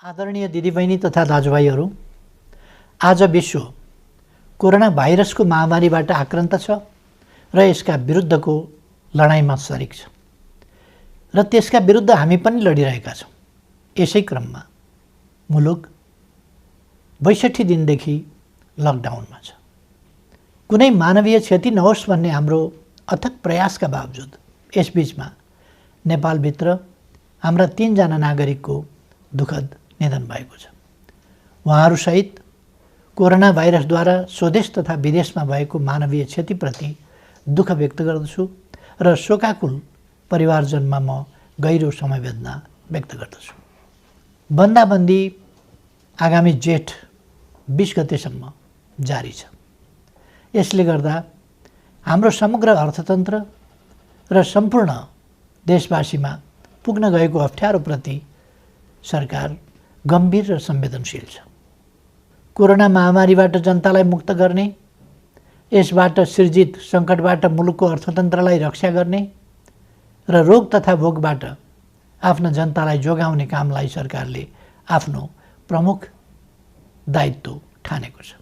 आदरणीय दिदीबहिनी तथा दाजुभाइहरू, आज विश्व कोरोना भाइरसको महामारीबाट आक्रान्त छ र यसका विरुद्धको लडाईँमा सरिक छ र त्यसका विरुद्ध हामी पनि लडिरहेका छौँ। यसै क्रममा मुलुक 62 दिनदेखि लकडाउनमा छ। कुनै मानवीय क्षति नहोस् भन्ने हाम्रो अथक प्रयासका बावजुद यसबीचमा नेपालभित्र हाम्रा 3 जना नागरिकको दुःखद निधन भएको छ। उहाँहरूसहित कोरोना भाइरसद्वारा स्वदेश तथा विदेशमा भएको मानवीय क्षतिप्रति दुःख व्यक्त गर्दछु र शोकाकुल परिवारजनमा म गहिरो समवेदना व्यक्त गर्दछु। बन्दाबन्दी आगामी जेठ 20 गतेसम्म जारी छ। यसले गर्दा हाम्रो समग्र अर्थतन्त्र र सम्पूर्ण देशवासीमा पुग्न गएको अप्ठ्यारोप्रति सरकार गम्भीर र संवेदनशील छ। कोरोना महामारीबाट जनतालाई मुक्त गर्ने, यसबाट सिर्जित सङ्कटबाट मुलुकको अर्थतन्त्रलाई रक्षा गर्ने र रोग तथा भोगबाट आफ्ना जनतालाई जोगाउने कामलाई सरकारले आफ्नो प्रमुख दायित्व ठानेको छ।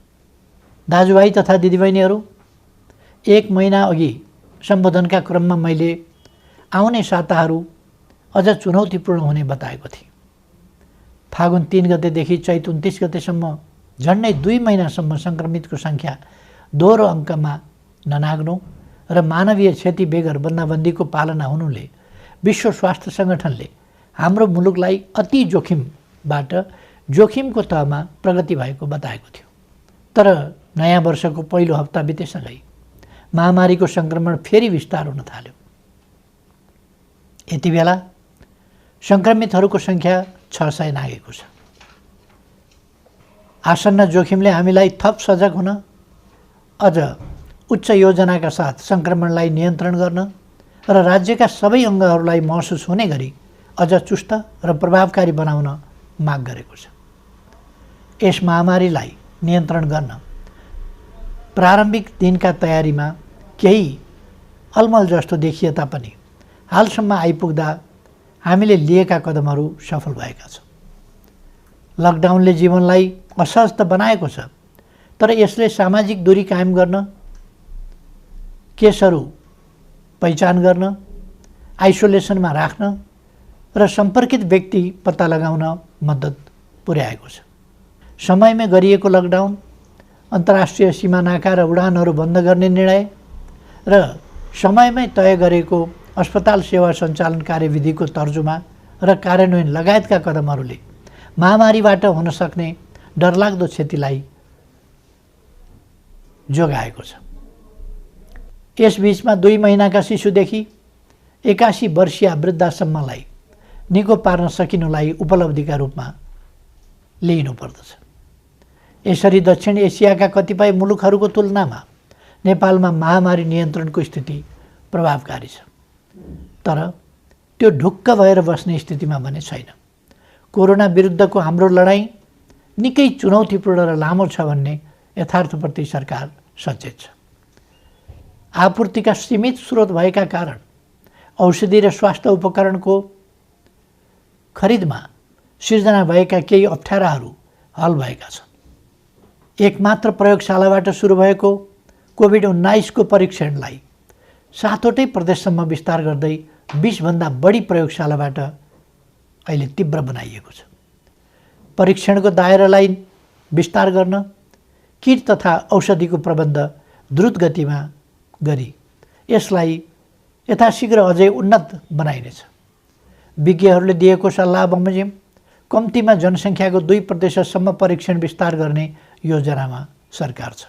दाजुभाइ तथा दिदीबहिनीहरू, 1 महिना अघि सम्बोधनका क्रममा मैले आउने साताहरू अझ चुनौतीपूर्ण हुने बताएको थिएँ। फागुन 3 गतेदेखि चैत 29 गतेसम्म झन्डै 2 महिनासम्म सङ्क्रमितको सङ्ख्या दोहोरो अङ्कमा ननाग्नु र मानवीय क्षति बेगर बन्दाबन्दीको पालना हुनुले विश्व स्वास्थ्य सङ्गठनले हाम्रो मुलुकलाई अति जोखिमबाट जोखिमको तहमा प्रगति भएको बताएको थियो। तर नयाँ वर्षको पहिलो हप्ता बितेसँगै महामारीको सङ्क्रमण फेरि विस्तार हुन थाल्यो। यति बेला सङ्क्रमितहरूको सङ्ख्या 600 नागेको छ। आसन्न जोखिमले हामीलाई थप सजग हुन, अझ उच्च योजनाका साथ सङ्क्रमणलाई नियन्त्रण गर्न र राज्यका सबै अङ्गहरूलाई महसुस हुने गरी अझ चुस्त र प्रभावकारी बनाउन माग गरेको छ। यस महामारीलाई नियन्त्रण गर्न प्रारम्भिक दिनका तयारीमा केही अलमल जस्तो देखिए तापनि हालसम्म आइपुग्दा हामीले लिएका कदमहरू सफल भएका छन्। लकडाउनले जीवनलाई असहज त बनाएको छ, तर यसले सामाजिक दूरी कायम गर्न, केसहरू पहिचान गर्न, आइसोलेसनमा राख्न र सम्पर्कित व्यक्ति पत्ता लगाउन मद्दत पुर्याएको छ। समयमै गरिएको लकडाउन, अन्तर्राष्ट्रिय सीमा नाका र उडानहरू बन्द गर्ने निर्णय र समयमै तय गरेको अस्पताल सेवा सञ्चालन कार्यविधिको तर्जुमा र कार्यान्वयन लगायतका कदमहरूले महामारीबाट हुन सक्ने डरलाग्दो क्षतिलाई जोगाएको छ। यसबीचमा 2 महिनाका शिशुदेखि 81 वर्षीय वृद्धासम्मलाई निको पार्न सकिनुलाई उपलब्धिका रूपमा लिइनुपर्दछ। यसरी दक्षिण एसियाका कतिपय मुलुकहरूको तुलनामा नेपालमा महामारी नियन्त्रणको स्थिति प्रभावकारी छ, तर त्यो ढुक्क भएर बस्ने स्थितिमा भने छैन। कोरोना विरुद्धको हाम्रो लडाईँ निकै चुनौतीपूर्ण र लामो छ भन्ने यथार्थप्रति सरकार सचेत छ। आपूर्तिका सीमित स्रोत भएका कारण औषधि र स्वास्थ्य उपकरणको खरिदमा सिर्जना भएका केही अप्ठ्याराहरू हल भएका छन्। एकमात्र प्रयोगशालाबाट सुरु भएको कोभिड-19 को परीक्षणलाई 7वटै प्रदेशसम्म विस्तार गर्दै 20 भन्दा बढी प्रयोगशालाबाट अहिले तीव्र बनाइएको छ। परीक्षणको दायरालाई विस्तार गर्न किट तथा औषधिको प्रबन्ध द्रुत गतिमा गरी यसलाई यथाशीघ्र अझै उन्नत बनाइनेछ। विज्ञहरूले दिएको सल्लाह बमोजिम कम्तीमा जनसङ्ख्याको 2% परीक्षण विस्तार गर्ने योजनामा सरकार छ।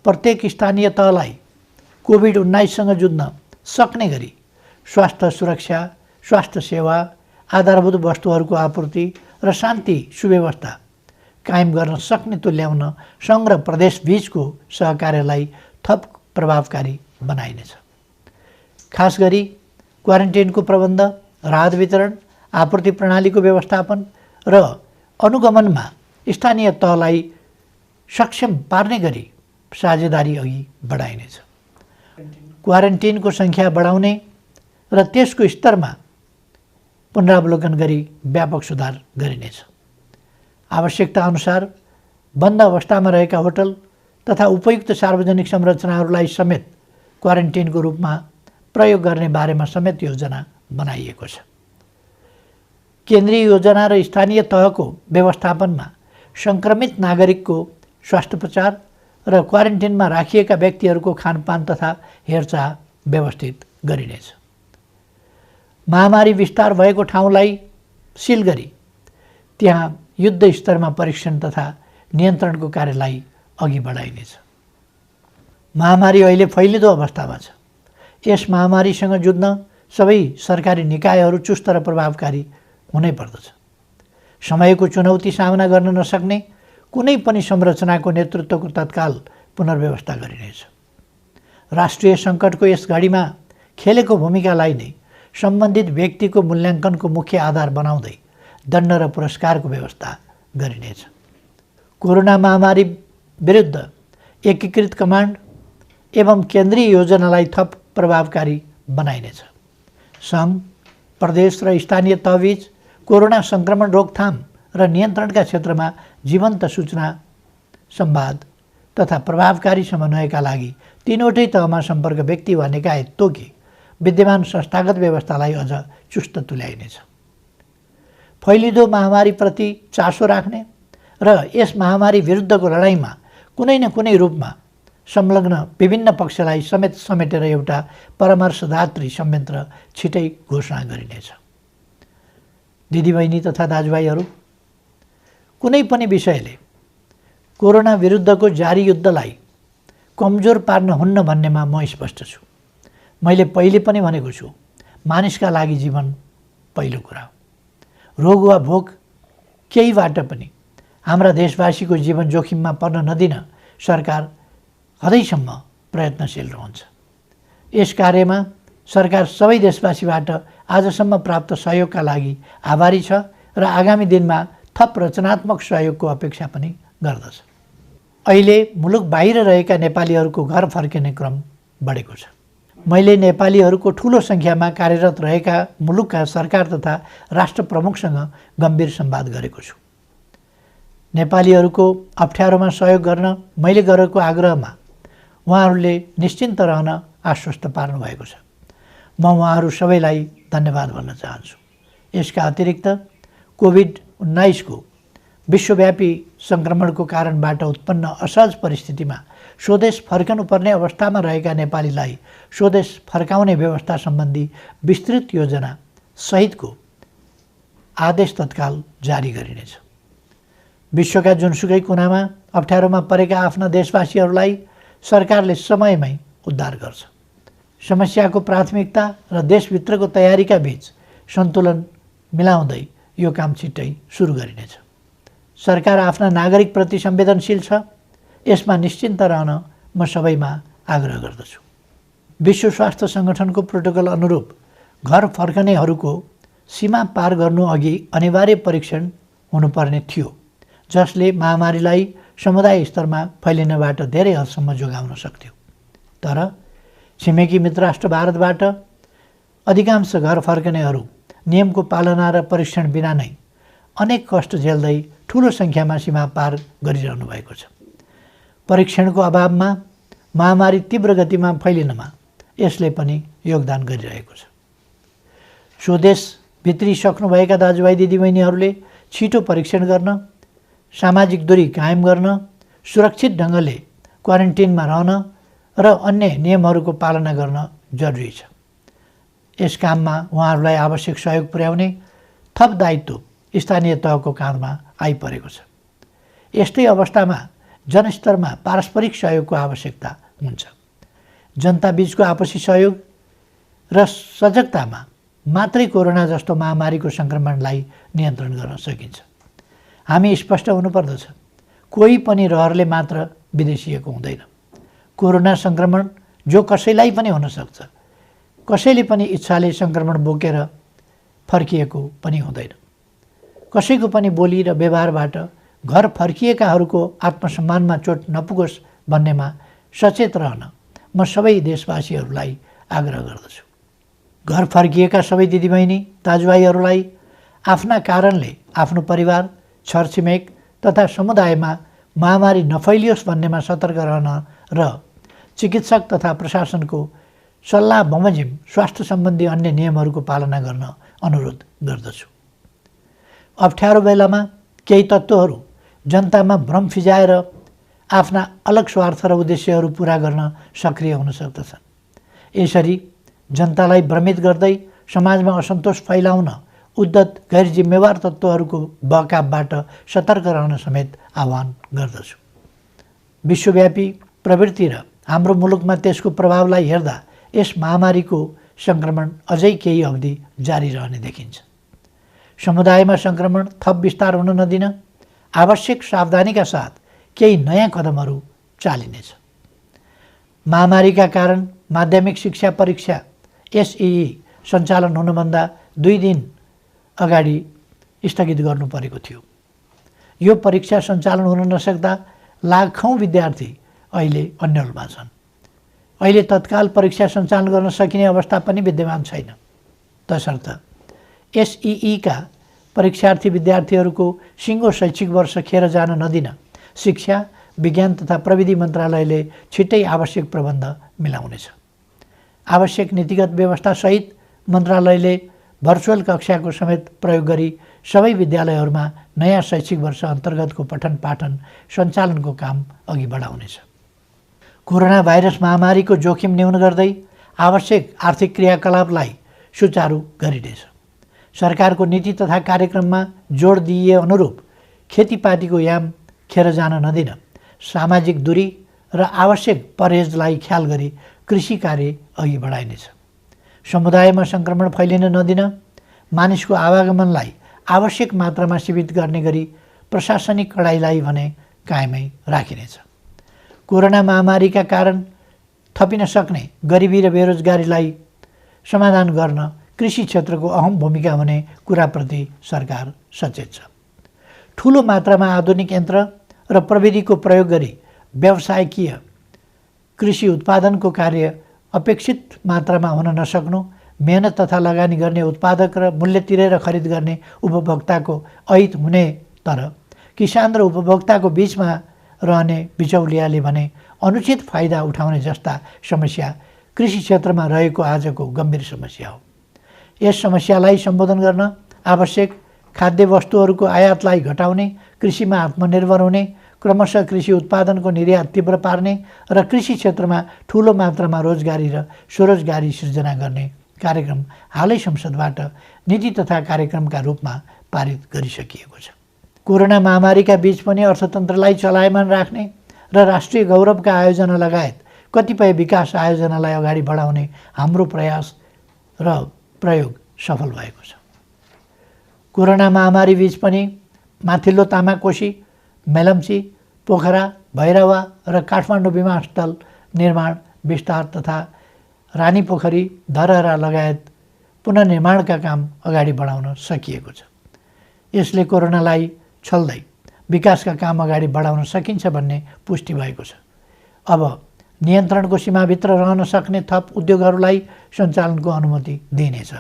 प्रत्येक स्थानीय तहलाई कोभिड-19सँग जुझ्न सक्ने गरी स्वास्थ्य सुरक्षा, स्वास्थ्य सेवा, आधारभूत वस्तुहरूको आपूर्ति र शान्ति सुव्यवस्था कायम गर्न सक्ने तुल्याउन सङ्घ र प्रदेशबीचको सहकार्यलाई थप प्रभावकारी बनाइनेछ। खास गरी क्वारेन्टाइनको प्रबन्ध, राहत वितरण, आपूर्ति प्रणालीको व्यवस्थापन र अनुगमनमा स्थानीय तहलाई सक्षम पार्ने गरी साझेदारी अघि बढाइनेछ। क्वारेन्टाइनको सङ्ख्या बढाउने र त्यसको स्तरमा पुनरावलोकन गरी व्यापक सुधार गरिनेछ। आवश्यकता अनुसार बन्द अवस्थामा रहेका होटल तथा उपयुक्त सार्वजनिक संरचनाहरूलाई समेत क्वारेन्टिनको रूपमा प्रयोग गर्ने बारेमा समेत योजना बनाइएको छ। केन्द्रीय योजना र स्थानीय तहको व्यवस्थापनमा सङ्क्रमित नागरिकको स्वास्थ्योपचार र क्वारेन्टिनमा राखिएका व्यक्तिहरूको खानपान तथा हेरचाह व्यवस्थित गरिनेछ। महामारी विस्तार भएको ठाउँलाई सिल गरी त्यहाँ युद्ध स्तरमा परीक्षण तथा नियन्त्रणको कार्यलाई अघि बढाइनेछ। महामारी अहिले फैलिँदो अवस्थामा छ। यस महामारीसँग जुझ्न सबै सरकारी निकायहरू चुस्त र प्रभावकारी हुनै पर्दछ। समयको चुनौती सामना गर्न नसक्ने कुनै पनि संरचनाको नेतृत्वको तत्काल पुनर्व्यवस्था गरिनेछ। राष्ट्रिय सङ्कटको यस घडीमा खेलेको भूमिकालाई नै सम्बन्धित व्यक्तिको मूल्याङ्कनको मुख्य आधार बनाउँदै दण्ड र पुरस्कारको व्यवस्था गरिनेछ। कोरोना महामारी विरुद्ध एकीकृत कमान्ड एवं केन्द्रीय योजनालाई थप प्रभावकारी बनाइनेछ। सङ्घ, प्रदेश र स्थानीय तहबीच कोरोना सङ्क्रमण रोकथाम र नियन्त्रणका क्षेत्रमा जीवन्त सूचना, संवाद तथा प्रभावकारी समन्वयका लागि तीनवटै तहमा सम्पर्क व्यक्ति वा निकाय तोकी विद्यमान संस्थागत व्यवस्थालाई अझ चुस्त तुल्याइनेछ। फैलिँदो महामारीप्रति चासो राख्ने र यस महामारी विरुद्धको लडाइँमा कुनै न कुनै रूपमा संलग्न विभिन्न पक्षलाई समेटेर एउटा परामर्शदात्री संयन्त्र छिटै घोषणा गरिनेछ। दिदीबहिनी तथा दाजुभाइहरू, कुनै पनि विषयले कोरोना विरुद्धको जारी युद्धलाई कमजोर पार्न हुन्न भन्नेमा म स्पष्ट छु। मैले पहिले पनि भनेको छु, मानिसका लागि जीवन पहिलो कुरा हो। रोग वा भोग केहीबाट पनि हाम्रा देशवासीको जीवन जोखिममा पर्न नदिन सरकार हदैसम्म प्रयत्नशील रहन्छ। यस कार्यमा सरकार सबै देशवासीबाट आजसम्म प्राप्त सहयोगका लागि आभारी छ र आगामी दिनमा थप रचनात्मक सहयोगको अपेक्षा पनि गर्दछ। अहिले मुलुक बाहिर रहेका नेपालीहरूको घर फर्किने क्रम बढेको छ। मैले नेपालीहरूको ठुलो सङ्ख्यामा कार्यरत रहेका मुलुकका सरकार तथा राष्ट्र प्रमुखसँग गम्भीर संवाद गरेको छु। नेपालीहरूको अप्ठ्यारोमा सहयोग गर्न मैले गरेको आग्रहमा उहाँहरूले निश्चिन्त रहन आश्वस्त पार्नु भएको छ। म उहाँहरू सबैलाई धन्यवाद भन्न चाहन्छु। यसका अतिरिक्त कोभिड-19 को विश्वव्यापी सङ्क्रमणको कारणबाट उत्पन्न असहज परिस्थितिमा स्वदेश फर्कनुपर्ने अवस्थामा रहेका नेपालीलाई स्वदेश फर्काउने व्यवस्था सम्बन्धी विस्तृत योजना सहितको आदेश तत्काल जारी गरिनेछ। विश्वका जुनसुकै कुनामा अप्ठ्यारोमा परेका आफ्ना देशवासीहरूलाई सरकारले समयमै उद्धार गर्छ। समस्याको प्राथमिकता र देशभित्रको तयारीका बीच सन्तुलन मिलाउँदै यो काम छिट्टै सुरु गरिनेछ। सरकार आफ्ना नागरिकप्रति संवेदनशील छ, यसमा निश्चिन्त रहन म सबैमा आग्रह गर्दछु। विश्व स्वास्थ्य सङ्गठनको प्रोटोकल अनुरूप घर फर्कनेहरूको सीमा पार गर्नु अघि अनिवार्य परीक्षण हुनुपर्ने थियो, जसले महामारीलाई समुदाय स्तरमा फैलिनबाट धेरै हदसम्म जोगाउन सक्थ्यो। तर छिमेकी मित्र राष्ट्र भारतबाट अधिकांश घर फर्कनेहरू नियमको पालना र परीक्षण बिना नै अनेक कष्ट झेल्दै ठुलो सङ्ख्यामा सीमा पार गरिरहनु भएको छ। परीक्षणको अभावमा महामारी तीव्र गतिमा फैलिनमा यसले पनि योगदान गरिरहेको छ। स्वदेश भित्रिसक्नुभएका दाजुभाइ दिदीबहिनीहरूले छिटो परीक्षण गर्न, सामाजिक दूरी कायम गर्न, सुरक्षित ढङ्गले क्वारेन्टिनमा रहन र अन्य नियमहरूको पालना गर्न जरुरी छ। यस काममा उहाँहरूलाई आवश्यक सहयोग पुर्याउने थप दायित्व स्थानीय तहको काँधमा आइपरेको छ। यस्तै अवस्थामा जनस्तरमा पारस्परिक सहयोगको आवश्यकता हुन्छ। जनताबीचको आपसी सहयोग र सजगतामा मात्रै कोरोना जस्तो महामारीको सङ्क्रमणलाई नियन्त्रण गर्न सकिन्छ। हामी स्पष्ट हुनुपर्दछ, कोही पनि रहरले मात्र विदेशिएको हुँदैन। कोरोना सङ्क्रमण जो कसैलाई पनि हुनसक्छ, कसैले पनि इच्छाले सङ्क्रमण बोकेर फर्किएको पनि हुँदैन। कसैको पनि बोली र व्यवहारबाट घर फर्किएकाहरूको आत्मसम्मानमा चोट नपुगोस् भन्नेमा सचेत रहन म सबै देशवासीहरूलाई आग्रह गर्दछु। घर फर्किएका सबै दिदीबहिनी दाजुभाइहरूलाई आफ्ना कारणले आफ्नो परिवार, छरछिमेक तथा समुदायमा महामारी नफैलियोस् भन्नेमा सतर्क रहन र चिकित्सक तथा प्रशासनको सल्लाह बमोजिम स्वास्थ्य सम्बन्धी अन्य नियमहरूको पालना गर्न अनुरोध गर्दछु। अप्ठ्यारो बेलामा केही तत्त्वहरू जनतामा भ्रम फिजाएर आफ्ना अलग स्वार्थ र उद्देश्यहरू पुरा गर्न सक्रिय हुन सक्दछन्। यसरी जनतालाई भ्रमित गर्दै समाजमा असन्तोष फैलाउन उद्धत गैर जिम्मेवार तत्त्वहरूको बहकावबाट सतर्क रहन समेत आह्वान गर्दछु। विश्वव्यापी प्रवृत्ति र हाम्रो मुलुकमा त्यसको प्रभावलाई हेर्दा यस महामारीको सङ्क्रमण अझै केही अवधि जारी रहने देखिन्छ। समुदायमा सङ्क्रमण थप विस्तार हुन नदिन आवश्यक सावधानीका साथ केही नयाँ कदमहरू चालिनेछ। महामारीका कारण माध्यमिक शिक्षा परीक्षा एसईई सञ्चालन हुनुभन्दा 2 दिन अगाडि स्थगित गर्नु परेको थियो। यो परीक्षा सञ्चालन हुन नसक्दा लाखौँ विद्यार्थी अहिले अन्यलमा छन्। अहिले तत्काल परीक्षा सञ्चालन गर्न सकिने अवस्था पनि विद्यमान छैन। तसर्थ एसईईका परीक्षार्थी विद्यार्थीहरूको सिङ्गो शैक्षिक वर्ष खेर जान नदिन शिक्षा, विज्ञान तथा प्रविधि मन्त्रालयले छिट्टै आवश्यक प्रबन्ध मिलाउनेछ। आवश्यक नीतिगत व्यवस्थासहित मन्त्रालयले भर्चुअल कक्षाको समेत प्रयोग गरी सबै विद्यालयहरूमा नयाँ शैक्षिक वर्ष अन्तर्गतको पठन पाठन सञ्चालनको काम अघि बढाउनेछ। कोरोना भाइरस महामारीको जोखिम न्यून गर्दै आवश्यक आर्थिक क्रियाकलापलाई सुचारू गरिनेछ। सरकारको नीति तथा कार्यक्रममा जोड दिइए अनुरूप खेतीपातीको याम खेर जान नदिन सामाजिक दूरी र आवश्यक परहेजलाई ख्याल गरी कृषि कार्य अघि बढाइनेछ। समुदायमा सङ्क्रमण फैलिन नदिन मानिसको आवागमनलाई आवश्यक मात्रामा सीमित गर्ने गरी प्रशासनिक कडाइलाई भने कायमै राखिनेछ। कोरोना महामारीका कारण थपिन सक्ने गरिबी र बेरोजगारीलाई समाधान गर्न कृषि क्षेत्रको अहम भूमिका हुने कुराप्रति सरकार सचेत छ। ठुलो मात्रामा आधुनिक यन्त्र र प्रविधिको प्रयोग गरी व्यावसायिकीय कृषि उत्पादनको कार्य अपेक्षित मात्रामा हुन नसक्नु, मेहनत तथा लगानी गर्ने उत्पादक र मूल्य तिरेर खरिद गर्ने उपभोक्ताको अहित हुने, तर किसान र उपभोक्ताको बीचमा रहने बिचौलियाले भने अनुचित फाइदा उठाउने जस्ता समस्या कृषि क्षेत्रमा रहेको आजको गम्भीर समस्या हो। यस समस्यालाई सम्बोधन गर्न आवश्यक खाद्य वस्तुहरूको आयातलाई घटाउने, कृषिमा आत्मनिर्भर हुने, क्रमशः कृषि उत्पादनको निर्यात तीव्र पार्ने र कृषि क्षेत्रमा ठुलो मात्रामा रोजगारी र स्वरोजगारी सृजना गर्ने कार्यक्रम हालै संसदबाट नीति तथा कार्यक्रमका रूपमा पारित गरिसकिएको छ। कोरोना महामारीका बीच पनि अर्थतन्त्रलाई चलायमान राख्ने र राष्ट्रिय गौरवका आयोजना लगायत कतिपय विकास आयोजनालाई अगाडि बढाउने हाम्रो प्रयास र प्रयोग सफल भएको छ। कोरोना महामारी बीच पनि माथिल्लो तामाकोशी, मेलम्ची, पोखरा, भैरवा र काठमाडौँ विमानस्थल निर्माण विस्तार तथा रानी पोखरी, धरहरा लगायत पुनर्निर्माणका काम अगाडि बढाउन सकिएको छ। यसले कोरोनालाई छल्दै विकासका काम अगाडि बढाउन सकिन्छ भन्ने पुष्टि भएको छ। अब नियन्त्रणको सीमाभित्र रहन सक्ने थप उद्योगहरूलाई सञ्चालनको अनुमति दिइनेछ।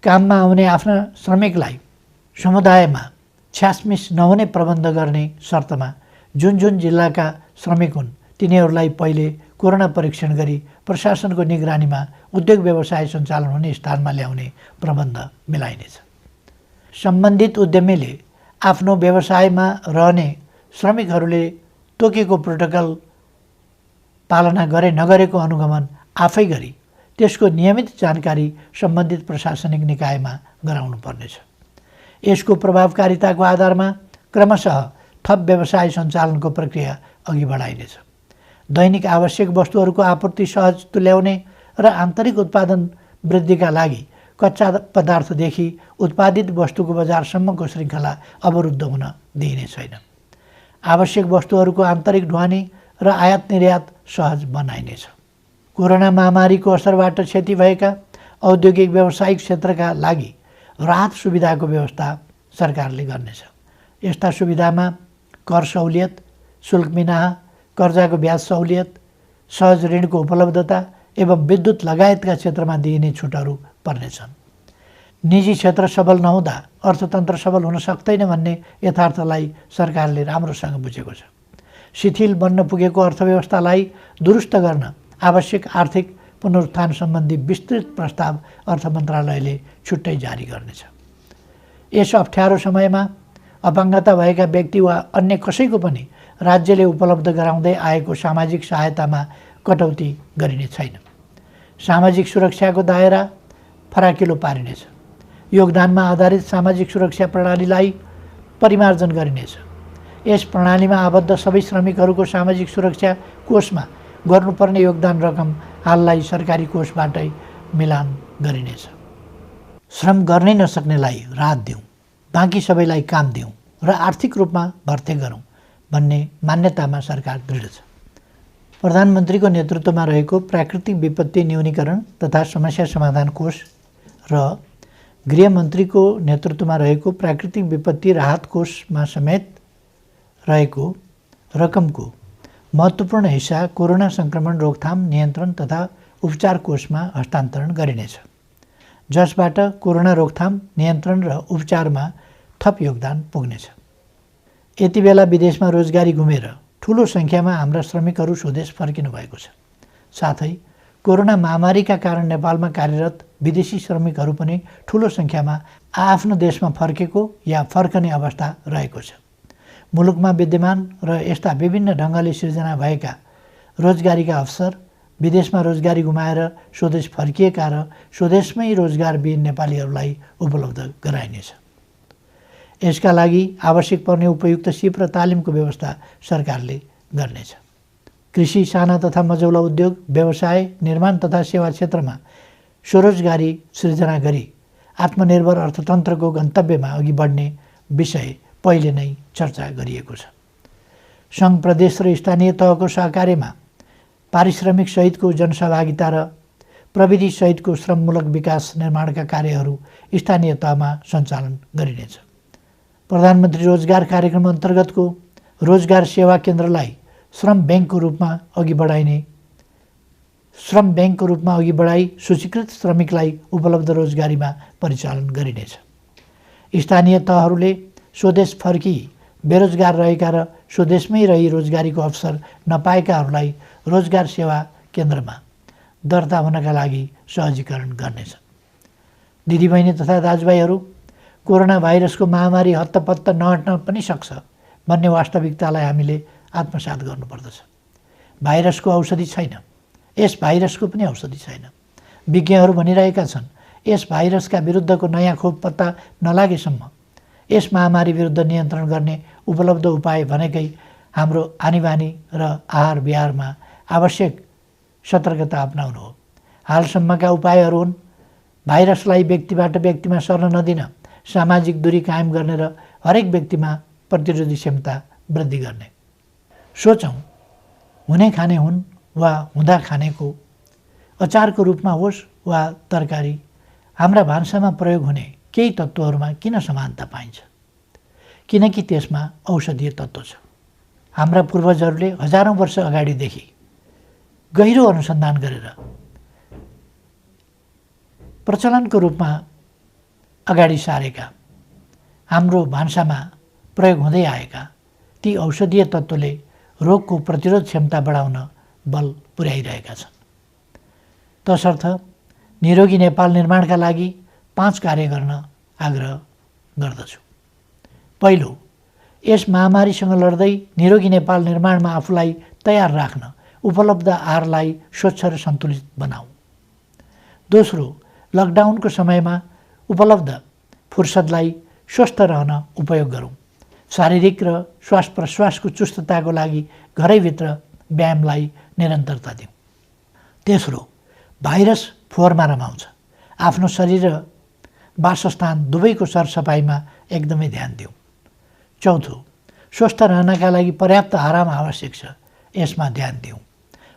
काममा आउने आफ्ना श्रमिकलाई समुदायमा छ्यासमिस नहुने प्रबन्ध गर्ने शर्तमा जुन जुन जिल्लाका श्रमिक हुन् तिनीहरूलाई पहिले कोरोना परीक्षण गरी प्रशासनको निगरानीमा उद्योग व्यवसाय सञ्चालन हुने स्थानमा ल्याउने प्रबन्ध मिलाइनेछ। सम्बन्धित उद्यमीले आफ्नो व्यवसायमा रहने श्रमिकहरूले तोकेको प्रोटोकल पालना गरे नगरेको अनुगमन आफै गरी त्यसको नियमित जानकारी सम्बन्धित प्रशासनिक निकायमा गराउनु पर्नेछ। यसको प्रभावकारिताको आधारमा क्रमशः थप व्यवसाय सञ्चालनको प्रक्रिया अघि बढाइनेछ। दैनिक आवश्यक वस्तुहरूको आपूर्ति सहज तुल्याउने र आन्तरिक उत्पादन वृद्धिका लागि कच्चा पदार्थदेखि उत्पादित वस्तुको बजारसम्मको श्रृङ्खला अवरुद्ध हुन दिइने छैन। आवश्यक वस्तुहरूको आन्तरिक ढुवानी र आयात निर्यात सहज बनाइनेछ। कोरोना महामारीको असरबाट क्षति भएका औद्योगिक व्यावसायिक क्षेत्रका लागि राहत सुविधाको व्यवस्था सरकारले गर्नेछ। यस्ता सुविधामा कर सहुलियत, शुल्क मिनाहा, कर्जाको ब्याज सहुलियत, सहज ऋणको उपलब्धता, एवं विद्युत लगायतका क्षेत्रमा दिइने छुटहरू पर्नेछन्। निजी क्षेत्र सबल नहुँदा अर्थतन्त्र सबल हुन सक्दैन भन्ने यथार्थलाई सरकारले राम्रोसँग बुझेको छ। शिथिल बन्न पुगेको अर्थव्यवस्थालाई दुरुस्त गर्न आवश्यक आर्थिक पुनरुत्थान सम्बन्धी विस्तृत प्रस्ताव अर्थ मन्त्रालयले छुट्टै जारी गर्नेछ। यस अप्ठ्यारो समयमा अपाङ्गता भएका व्यक्ति वा अन्य कसैको पनि राज्यले उपलब्ध गराउँदै आएको सामाजिक सहायतामा कटौती गरिने छैन। सामाजिक सुरक्षाको दायरा फराकिलो पारिनेछ। योगदानमा आधारित सामाजिक सुरक्षा प्रणालीलाई परिमार्जन गरिनेछ। यस प्रणालीमा आबद्ध सबै श्रमिकहरूको सामाजिक सुरक्षा कोषमा गर्नुपर्ने योगदान रकम हाललाई सरकारी कोषबाटै मिलान गरिनेछ। श्रम गर्नै नसक्नेलाई राहत दिउँ, बाँकी सबैलाई काम दिउँ र आर्थिक रूपमा भर्ते गरौँ भन्ने मान्यतामा सरकार दृढ छ। प्रधानमन्त्रीको नेतृत्वमा रहेको प्राकृतिक विपत्ति न्यूनीकरण तथा समस्या समाधान कोष र गृहमन्त्रीको नेतृत्वमा रहेको प्राकृतिक विपत्ति राहत कोषमा समेत रहेको रकमको महत्त्वपूर्ण हिस्सा कोरोना सङ्क्रमण रोकथाम नियन्त्रण तथा उपचार कोषमा हस्तान्तरण गरिनेछ, जसबाट कोरोना रोकथाम नियन्त्रण र उपचारमा थप योगदान पुग्नेछ। यति बेला विदेशमा रोजगारी गुमेर ठुलो सङ्ख्यामा हाम्रा श्रमिकहरू स्वदेश फर्किनु भएको छ। साथै कोरोना महामारीका कारण नेपालमा कार्यरत विदेशी श्रमिकहरू पनि ठुलो सङ्ख्यामा आफ्नो देशमा फर्केको या फर्कने अवस्था रहेको छ। मुलुकमा विद्यमान र यस्ता विभिन्न ढङ्गले सिर्जना भएका रोजगारीका अवसर, विदेशमा रोजगारी गुमाएर स्वदेश फर्किएका र स्वदेशमै रोजगारविहीन नेपालीहरूलाई उपलब्ध गराइनेछ। यसका लागि आवश्यक पर्ने उपयुक्त सिप र तालिमको व्यवस्था सरकारले गर्नेछ। कृषि, साना तथा मझौला उद्योग, व्यवसाय, निर्माण तथा सेवा क्षेत्रमा स्वरोजगारी सृजना गरी आत्मनिर्भर अर्थतन्त्रको गन्तव्यमा अघि बढ्ने विषय पहिले नै चर्चा गरिएको छ। सङ्घ, प्रदेश र स्थानीय तहको सहकार्यमा पारिश्रमिक सहितको जनसहभागिता र प्रविधि सहितको श्रममूलक विकास निर्माणका कार्यहरू स्थानीय तहमा सञ्चालन गरिनेछ। प्रधानमन्त्री रोजगार कार्यक्रम अन्तर्गतको रोजगार सेवा केन्द्रलाई श्रम ब्याङ्कको रूपमा अघि बढाई सूचीकृत श्रमिकलाई उपलब्ध रोजगारीमा परिचालन गरिनेछ। स्थानीय तहहरूले स्वदेश फर्की बेरोजगार रहेका र स्वदेशमै रही रोजगारीको अवसर नपाएकाहरूलाई रोजगार सेवा केन्द्रमा दर्ता हुनका लागि सहजीकरण गर्नेछ। दिदीबहिनी तथा दाजुभाइहरू, कोरोना भाइरसको महामारी हत्तपत्त नहट्न पनि सक्छ भन्ने वास्तविकतालाई हामीले आत्मसात गर्नुपर्दछ। भाइरसको औषधि छैन, यस भाइरसको पनि औषधि छैन। विज्ञहरू भनिरहेका छन्, यस भाइरसका विरुद्धको नयाँ खोप पत्ता नलागेसम्म यस महामारी विरुद्ध नियन्त्रण गर्ने उपलब्ध उपाय भनेकै हाम्रो आनीबानी र आहार विहारमा आवश्यक सतर्कता अपनाउनु हो। हालसम्मका उपायहरू हुन् भाइरसलाई व्यक्तिबाट व्यक्तिमा सर्न नदिन, सामाजिक दूरी कायम गर्ने र हरेक व्यक्तिमा प्रतिरोधी क्षमता वृद्धि गर्ने। सोचौँ, हुने खाने हुन् वा हुँदा खानेको अचारको रूपमा होस् वा तरकारी, हाम्रा भान्सामा प्रयोग हुने केही तत्त्वहरूमा किन समानता पाइन्छ? किनकि त्यसमा औषधीय तत्त्व छ। हाम्रा पूर्वजहरूले हजारौँ वर्ष अगाडिदेखि गहिरो अनुसन्धान गरेर प्रचलनको रूपमा अगाडि सारेका, हाम्रो भान्सामा प्रयोग हुँदै आएका ती औषधीय तत्त्वले रोगको प्रतिरोध क्षमता बढाउन बल पुर्याइरहेका छन्। तसर्थ निरोगी नेपाल निर्माणका लागि 5 कार्य गर्न आग्रह गर्दछु। पहिलो, यस महामारीसँग लड्दै निरोगी नेपाल निर्माणमा आफूलाई तयार राख्न उपलब्ध आहारलाई स्वच्छ र सन्तुलित बनाऊ। दोस्रो, लकडाउनको समयमा उपलब्ध फुर्सदलाई स्वस्थ रहन उपयोग गरौँ। शारीरिक र श्वास प्रश्वासको चुस्तताको लागि घरैभित्र व्यायामलाई निरन्तरता दिउँ। तेस्रो, भाइरस फोहोरमा रमाउँछ। आफ्नो शरीर र वासस्थान दुवैको सरसफाइमा एकदमै ध्यान दिउँ। चौथो, स्वस्थ रहनका लागि पर्याप्त आराम आवश्यक छ, यसमा ध्यान दिउँ।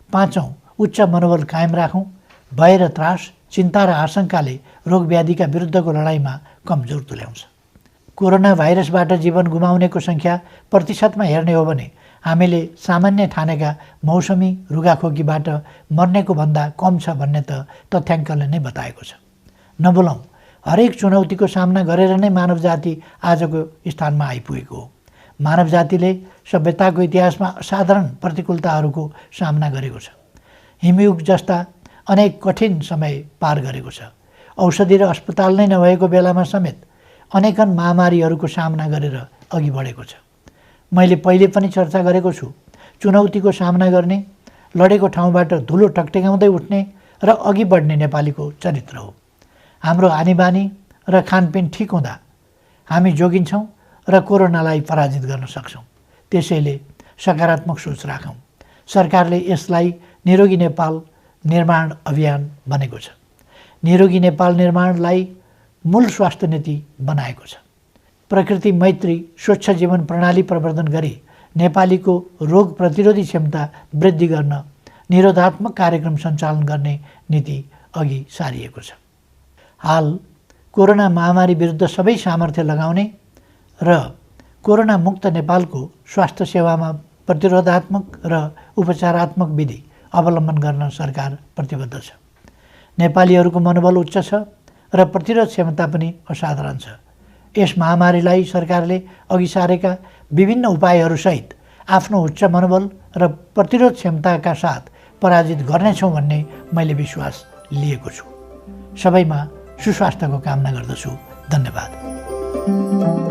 पाँचौँ, उच्च मनोबल कायम राखौँ। भय र त्रास, चिन्ता र आशंकाले रोगव्याधिका विरुद्धको लडाइँमा कमजोर तुल्याउँछ। कोरोना भाइरसबाट जीवन गुमाउनेको सङ्ख्या प्रतिशतमा हेर्ने हो भने हामीले सामान्य ठानेका मौसमी रुगाखोकीबाट मर्नेको भन्दा कम छ भन्ने त तथ्याङ्कले नै बताएको छ। नबोलौँ, हरेक चुनौतीको सामना गरेर नै मानव जाति आजको स्थानमा आइपुगेको हो। मानव जातिले सभ्यताको इतिहासमा असाधारण प्रतिकूलताहरूको सामना गरेको छ। हिमयुग जस्ता अनेक कठिन समय पार गरेको छ। औषधि र अस्पताल नै नभएको बेलामा समेत अनेकन महामारीहरूको सामना गरेर अघि बढेको छ। मैले पहिले पनि चर्चा गरेको छु, चुनौतीको सामना गर्ने, लडेको ठाउँबाट धुलो टकटकाउँदै उठ्ने र अघि बढ्ने नेपालीको चरित्र हो। हाम्रो आनीबानी र खानपिन ठिक हुँदा हामी जोगिन्छौँ र कोरोनालाई पराजित गर्न सक्छौँ। त्यसैले सकारात्मक सोच राखौँ। सरकारले यसलाई निरोगी नेपाल निर्माण अभियान भनेको छ। निरोगी नेपाल निर्माणलाई मूल स्वास्थ्य नीति बनाएको छ। प्रकृति मैत्री स्वच्छ जीवन प्रणाली प्रवर्धन गरी नेपालीको रोग प्रतिरोधी क्षमता वृद्धि गर्न निरोधात्मक कार्यक्रम सञ्चालन गर्ने नीति अघि सारिएको छ। हाल कोरोना महामारी विरुद्ध सबै सामर्थ्य लगाउने र कोरोना मुक्त नेपालको स्वास्थ्य सेवामा प्रतिरोधात्मक र उपचारात्मक विधि अवलम्बन गर्न सरकार प्रतिबद्ध छ। नेपालीहरूको मनोबल उच्च छ र प्रतिरोध क्षमता पनि असाधारण छ। यस महामारीलाई सरकारले अघि सारेका विभिन्न उपायहरूसहित आफ्नो उच्च मनोबल र प्रतिरोध क्षमताका साथ पराजित गर्नेछौँ भन्ने मैले विश्वास लिएको छु। सबैमा सुस्वास्थ्यको कामना गर्दछु। धन्यवाद।